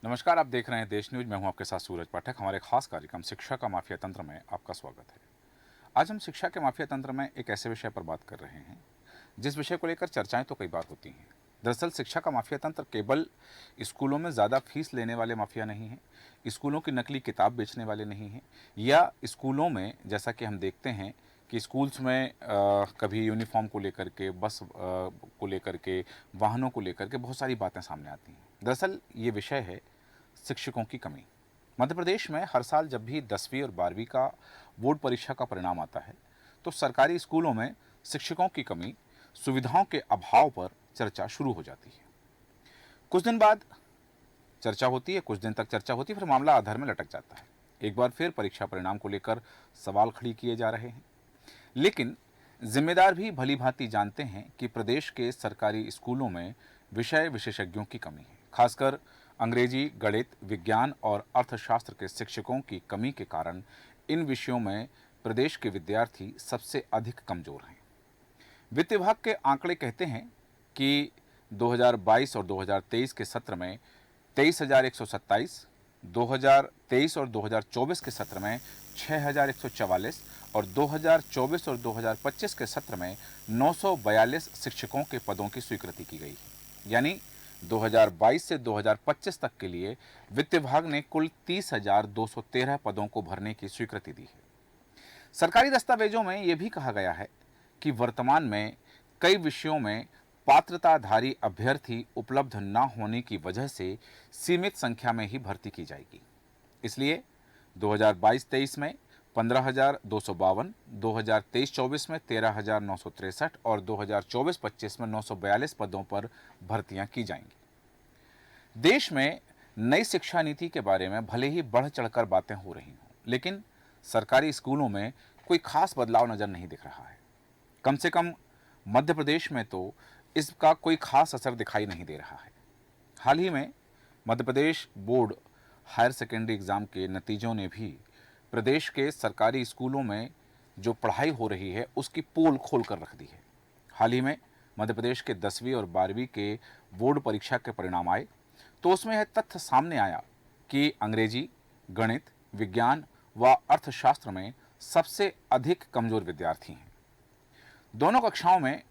नमस्कार, आप देख रहे हैं देश न्यूज। मैं हूं आपके साथ सूरज पाठक। हमारे खास कार्यक्रम शिक्षा का माफिया तंत्र में आपका स्वागत है। आज हम शिक्षा के माफिया तंत्र में एक ऐसे विषय पर बात कर रहे हैं जिस विषय को लेकर चर्चाएं तो कई बार होती हैं। दरअसल शिक्षा का माफिया तंत्र केवल स्कूलों में ज़्यादा फीस लेने वाले माफिया नहीं है, स्कूलों की नकली किताब बेचने वाले नहीं हैं, या स्कूलों में जैसा कि हम देखते हैं कि स्कूल्स में कभी यूनिफॉर्म को लेकर के, बस को लेकर के, वाहनों को लेकर के बहुत सारी बातें सामने आती हैं। दरअसल ये विषय है शिक्षकों की कमी। मध्य प्रदेश में हर साल जब भी 10वीं और 12वीं का बोर्ड परीक्षा का परिणाम आता है तो सरकारी स्कूलों में शिक्षकों की कमी, सुविधाओं के अभाव पर चर्चा शुरू हो जाती है। कुछ दिन बाद चर्चा होती है, कुछ दिन तक चर्चा होती है, फिर मामला अधर में लटक जाता है। एक बार फिर परीक्षा परिणाम को लेकर सवाल खड़ी किए जा रहे हैं। लेकिन जिम्मेदार भी भली भांति जानते हैं कि प्रदेश के सरकारी स्कूलों में विषय विशेषज्ञों की कमी है। खासकर अंग्रेजी, गणित, विज्ञान और अर्थशास्त्र के शिक्षकों की कमी के कारण इन विषयों में प्रदेश के विद्यार्थी सबसे अधिक कमजोर हैं। वित्त विभाग के आंकड़े कहते हैं कि 2022 और 2023 के सत्र में 23,127, 2023 और 2024 के सत्र में 6,144 और 2024 और 2025 के सत्र में 942 शिक्षकों के पदों की स्वीकृति की गई है। यानी 2022 से 2025 तक के लिए वित्त विभाग ने कुल 30,213 पदों को भरने की स्वीकृति दी है। सरकारी दस्तावेजों में यह भी कहा गया है कि वर्तमान में कई विषयों में पात्रताधारी अभ्यर्थी उपलब्ध न होने की वजह से सीमित संख्या में ही भर्ती की जाएगी। इसलिए 2022-23 में 15,252, 2023-24 में 13,963 और 2024-25 में 942 पदों पर भर्तियां की जाएंगी। देश में नई शिक्षा नीति के बारे में भले ही बढ़ चढ़कर बातें हो रही हों, लेकिन सरकारी स्कूलों में कोई खास बदलाव नजर नहीं दिख रहा है। कम से कम मध्य प्रदेश में तो इसका कोई खास असर दिखाई नहीं दे रहा है। हाल ही में Madhya Pradesh board higher secondary exam के नतीजों ने भी प्रदेश के सरकारी स्कूलों में जो पढ़ाई हो रही है उसकी पोल खोल कर रख दी है। हाल ही में मध्य प्रदेश के 10वीं और 12वीं के बोर्ड परीक्षा के परिणाम आए तो उसमें यह तथ्य सामने आया कि अंग्रेजी, गणित, विज्ञान व अर्थशास्त्र में सबसे अधिक कमजोर विद्यार्थी हैं। दोनों कक्षाओं में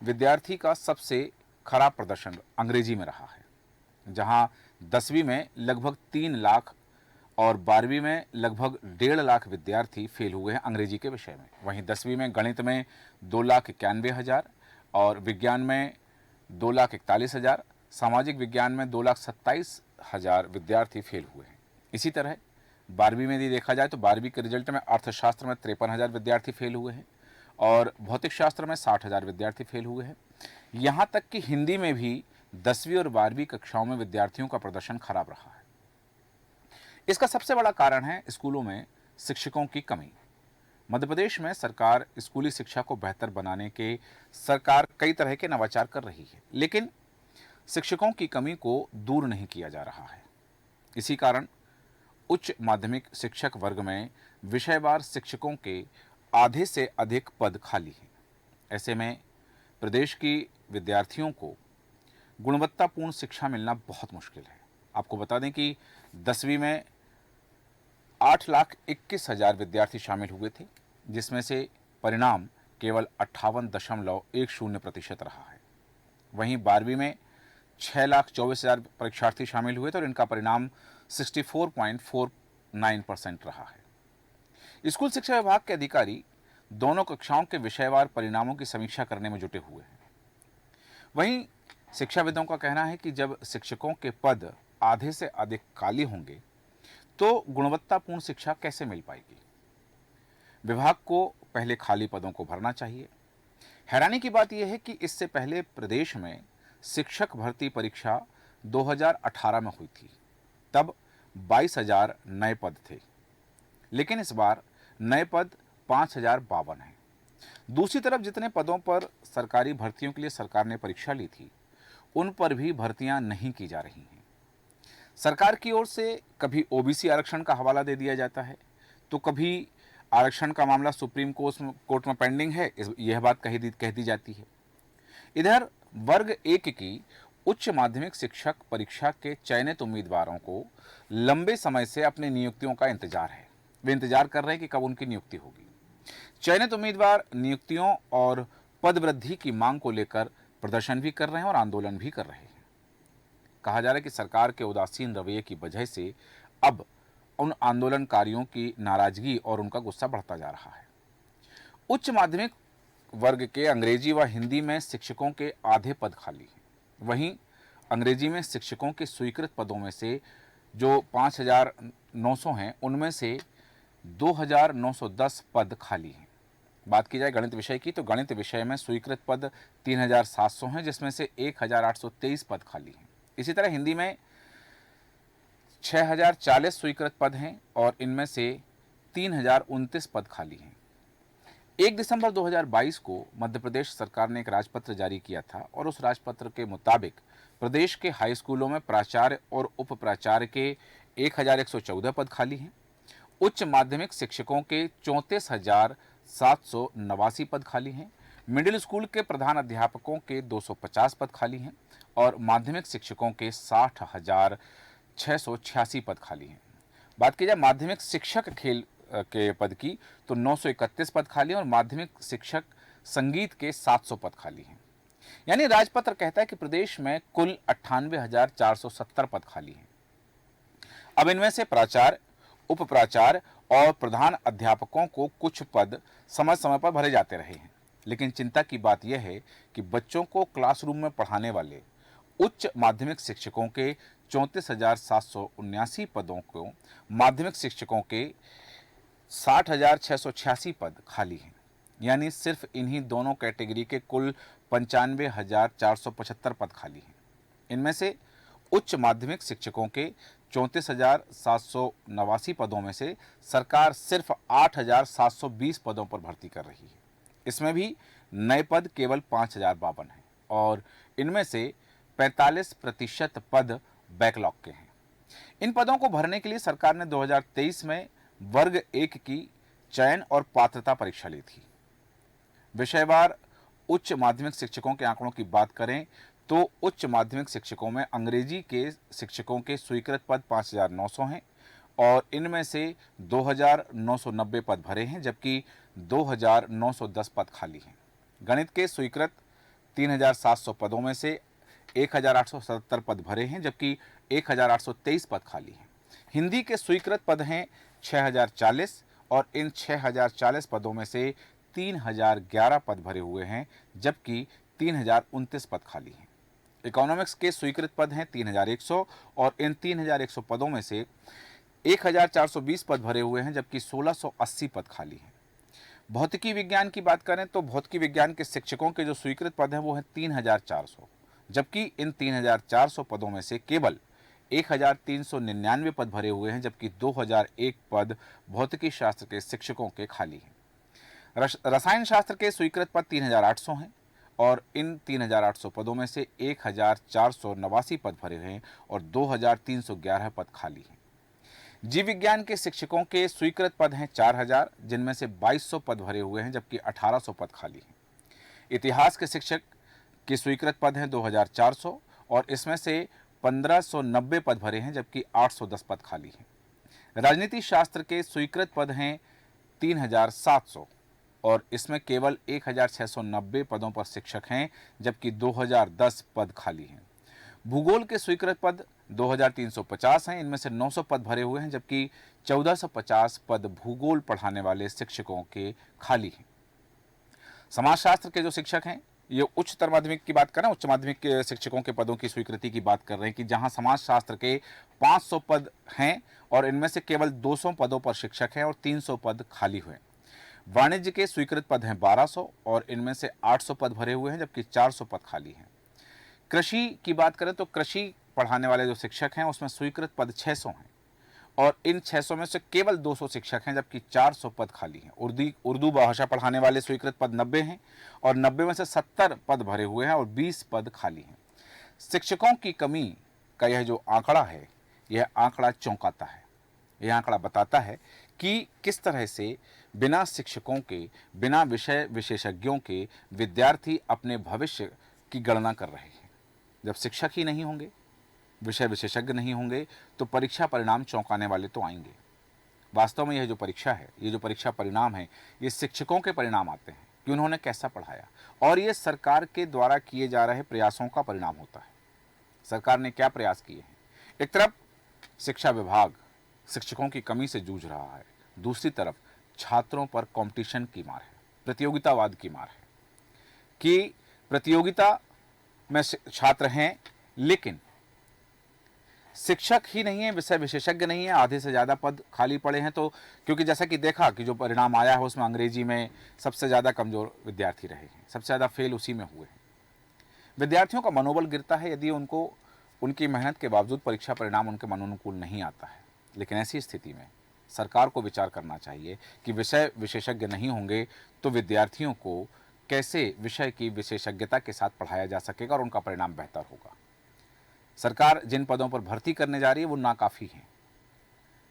विद्यार्थी का सबसे खराब प्रदर्शन अंग्रेजी में रहा है, जहां 10वीं में लगभग 3 लाख और 12वीं में लगभग 1.5 लाख विद्यार्थी फेल हुए हैं अंग्रेजी के विषय में। वहीं 10वीं में गणित में 2,91,000 और विज्ञान में 2,41,000, सामाजिक विज्ञान में 2,27,000 विद्यार्थी फेल हुए हैं। इसी तरह 12वीं में यदि देखा जाए तो 12वीं के रिजल्ट में अर्थशास्त्र में 53,000 विद्यार्थी फेल हुए हैं और भौतिक शास्त्र में 60,000 विद्यार्थी फेल हुए हैं। यहाँ तक कि हिंदी में भी 10वीं और 12वीं कक्षाओं में विद्यार्थियों का प्रदर्शन खराब रहा है। इसका सबसे बड़ा कारण है स्कूलों में शिक्षकों की कमी। मध्य प्रदेश में सरकार स्कूली शिक्षा को बेहतर बनाने के सरकार कई तरह के नवाचार कर रही है, लेकिन शिक्षकों की कमी को दूर नहीं किया जा रहा है। इसी कारण उच्च माध्यमिक शिक्षक वर्ग में विषयवार शिक्षकों के आधे से अधिक पद खाली हैं। ऐसे में प्रदेश की विद्यार्थियों को गुणवत्तापूर्ण शिक्षा मिलना बहुत मुश्किल है। आपको बता दें कि 10वीं में 8,21,000 विद्यार्थी शामिल हुए थे, जिसमें से परिणाम केवल 58.10% रहा है। वहीं 12वीं में 6,24,000 परीक्षार्थी शामिल हुए थे और इनका परिणाम 64.49% रहा है। स्कूल शिक्षा विभाग के अधिकारी दोनों कक्षाओं के विषयवार परिणामों की समीक्षा करने में जुटे हुए हैं। वहीं शिक्षाविदों का कहना है कि जब शिक्षकों के पद आधे से अधिक खाली होंगे तो गुणवत्तापूर्ण शिक्षा कैसे मिल पाएगी। विभाग को पहले खाली पदों को भरना चाहिए। हैरानी की बात यह है कि इससे पहले प्रदेश में शिक्षक भर्ती परीक्षा 2018 में हुई थी, तब 22,000 नए पद थे, लेकिन इस बार नए पद 5,052 हैं। दूसरी तरफ जितने पदों पर सरकारी भर्तियों के लिए सरकार ने परीक्षा ली थी उन पर भी भर्तियां नहीं की जा रही हैं। सरकार की ओर से कभी ओबीसी आरक्षण का हवाला दे दिया जाता है तो कभी आरक्षण का मामला सुप्रीम कोर्ट में पेंडिंग है, यह बात कह दी जाती है। इधर वर्ग 1 की उच्च माध्यमिक शिक्षक परीक्षा के चयनित उम्मीदवारों को लंबे समय से अपनी नियुक्तियों का इंतजार है। वे इंतजार कर रहे हैं कि कब उनकी नियुक्ति होगी। चयनित उम्मीदवार नियुक्तियों और पद वृद्धि की मांग को लेकर प्रदर्शन भी कर रहे हैं और आंदोलन भी कर रहे हैं। कहा जा रहा है कि सरकार के उदासीन रवैये की वजह से अब उन आंदोलनकारियों की नाराजगी और उनका गुस्सा बढ़ता जा रहा है। उच्च माध्यमिक वर्ग के अंग्रेजी व हिंदी में शिक्षकों के आधे पद खाली हैं। वहीं अंग्रेजी में शिक्षकों के स्वीकृत पदों में से जो 5,900 हैं, उनमें से 2,910 पद खाली हैं। बात की जाए गणित विषय की, तो गणित विषय में स्वीकृत पद 3,700 हैं, जिसमें से 1,823 पद खाली हैं। इसी तरह हिंदी में 6,040 स्वीकृत पद हैं और इनमें से 3,029 पद खाली हैं। 1 दिसंबर 2022 को मध्य प्रदेश सरकार ने एक राजपत्र जारी किया था और उस राजपत्र के मुताबिक प्रदेश के हाई स्कूलों में प्राचार्य और उप प्राचार्य के 1,114 पद खाली हैं। उच्च माध्यमिक शिक्षकों के 34,789 पद खाली हैं। मिडिल स्कूल के प्रधान अध्यापकों के 250 पद खाली हैं और माध्यमिक शिक्षकों के 60,686 पद खाली हैं। बात की जाए माध्यमिक शिक्षक खेल के पद की, तो 931 पद खाली हैं और माध्यमिक शिक्षक संगीत के 700 पद खाली हैं। यानी राजपत्र कहता है कि प्रदेश में कुल 98,470 पद खाली हैं। अब इनमें से प्राचार्य, उप प्राचार्य और प्रधान अध्यापकों को कुछ पद समय समय पर भरे जाते रहे हैं, लेकिन चिंता की बात यह है कि बच्चों को क्लासरूम में पढ़ाने वाले उच्च माध्यमिक शिक्षकों के 34,779 पदों को माध्यमिक शिक्षकों के 60,686 पद खाली हैं। यानी सिर्फ इन्हीं दोनों कैटेगरी के कुल 95,475 पद खाली हैं। इनमें से उच्च माध्यमिक शिक्षकों के 34,789 पदों में से सरकार सिर्फ 8,720 पदों पर भर्ती कर रही है। इसमें भी नए पद केवल 5,052 हैं और इनमें से 45% पद बैकलॉग के हैं। इन पदों को भरने के लिए सरकार ने 2023 में वर्ग 1 की चयन और पात्रता परीक्षा ली थी। विषयवार उच्च माध्यमिक शिक्षकों के आंकड़ों की बात करें तो उच्च माध्यमिक शिक्षकों में अंग्रेजी के शिक्षकों के स्वीकृत पद 5,900 हैं और इनमें से 2,990 पद भरे हैं, जबकि 2,910 पद खाली हैं। गणित के स्वीकृत 3,700 पदों में से 1,877 पद भरे हैं, जबकि 1,823 पद खाली हैं। हिंदी के स्वीकृत पद हैं 6,040 और इन 6,040 पदों में से 3,011 पद भरे हुए हैं, जबकि 3,029 पद खाली हैं। इकोनॉमिक्स के स्वीकृत पद हैं 3,100 और इन 3,100 पदों में से 1,420 पद भरे हुए हैं, जबकि 1,680 पद खाली हैं। भौतिकी विज्ञान की बात करें तो भौतिकी विज्ञान के शिक्षकों के जो स्वीकृत पद हैं वो हैं 3,400, जबकि इन 3,400 पदों में से केवल 1,399 पद भरे हुए हैं, जबकि 2,001 पद भौतिकी शास्त्र के शिक्षकों के खाली हैं। रसायन शास्त्र के स्वीकृत पद 3,800 हैं और इन 3,800 पदों में से 1,489 पद भरे हैं और 2,311 पद खाली हैं। जीव विज्ञान के शिक्षकों के स्वीकृत पद हैं 4,000, जिनमें से 2,200 पद भरे हुए हैं, जबकि 1,800 पद खाली हैं। इतिहास के शिक्षक के स्वीकृत पद हैं 2,400 और इसमें से 1,590 पद भरे हैं, जबकि 810 पद खाली हैं। राजनीति शास्त्र के स्वीकृत पद हैं 3,700 और इसमें केवल 1,690 पदों पर शिक्षक हैं, जबकि 2,010 पद खाली हैं। भूगोल के स्वीकृत पद 2,350 हैं, इनमें से 900 पद भरे हुए हैं, जबकि 1,450 पद भूगोल पढ़ाने वाले शिक्षकों के खाली हैं। समाजशास्त्र के जो शिक्षक हैं, ये उच्चतर माध्यमिक की बात करें, उच्च माध्यमिक के शिक्षकों के पदों की स्वीकृति की बात कर रहे हैं कि जहां समाजशास्त्र के 500 पद हैं और इनमें से केवल 200 पदों पर शिक्षक हैं और 300 पद खाली हुए। वाणिज्य के स्वीकृत पद हैं 1,200 और इनमें से 800 पद भरे हुए हैं, जबकि 400 पद खाली हैं। कृषि की बात करें तो कृषि पढ़ाने वाले जो शिक्षक हैं उसमें स्वीकृत पद 600 हैं और इन 600 में से केवल 200 शिक्षक हैं, जबकि 400 पद खाली हैं। उर्दू भाषा पढ़ाने वाले स्वीकृत पद 90 हैं और 90 में से 70 पद भरे हुए हैं और 20 पद खाली हैं। शिक्षकों की कमी का यह जो आंकड़ा है, यह आंकड़ा चौंकाता है। यह आंकड़ा बताता है कि किस तरह से बिना शिक्षकों के, बिना विषय विशेषज्ञों के विद्यार्थी अपने भविष्य की गणना कर रहे हैं। जब शिक्षक ही नहीं होंगे, विषय विशेषज्ञ नहीं होंगे, तो परीक्षा परिणाम चौंकाने वाले तो आएंगे। वास्तव में यह जो परीक्षा है, ये जो परीक्षा परिणाम है, ये शिक्षकों के परिणाम आते हैं कि उन्होंने कैसा पढ़ाया, और ये सरकार के द्वारा किए जा रहे प्रयासों का परिणाम होता है। सरकार ने क्या प्रयास किए हैं? एक तरफ शिक्षा विभाग शिक्षकों की कमी से जूझ रहा है, दूसरी तरफ छात्रों पर कंपटीशन की मार है, प्रतियोगितावाद की मार है कि प्रतियोगिता में छात्र हैं, लेकिन शिक्षक ही नहीं है, विषय विशेषज्ञ नहीं है, आधे से ज़्यादा पद खाली पड़े हैं। तो क्योंकि जैसा कि देखा कि जो परिणाम आया है उसमें अंग्रेजी में सबसे ज़्यादा कमज़ोर विद्यार्थी रहे हैं, सबसे ज़्यादा फेल उसी में हुए हैं। विद्यार्थियों का मनोबल गिरता है यदि उनको उनकी मेहनत के बावजूद परीक्षा परिणाम उनके मनोनुकूल नहीं आता है। लेकिन ऐसी स्थिति में सरकार को विचार करना चाहिए कि विषय विशेषज्ञ नहीं होंगे तो विद्यार्थियों को कैसे विषय की विशेषज्ञता के साथ पढ़ाया जा सकेगा और उनका परिणाम बेहतर होगा। सरकार जिन पदों पर भर्ती करने जा रही है वो नाकाफ़ी हैं।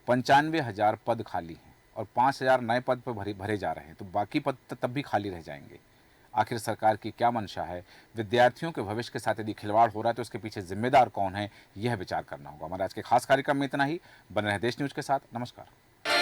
95,000 पद खाली हैं और 5,000 नए पद पर भरे जा रहे हैं, तो बाकी पद तब भी खाली रह जाएंगे। आखिर सरकार की क्या मंशा है? विद्यार्थियों के भविष्य के साथ यदि खिलवाड़ हो रहा है तो इसके पीछे जिम्मेदार कौन है, यह विचार करना होगा। हमारे आज के खास कार्यक्रम में इतना ही। बने रहे देश न्यूज़ के साथ। नमस्कार।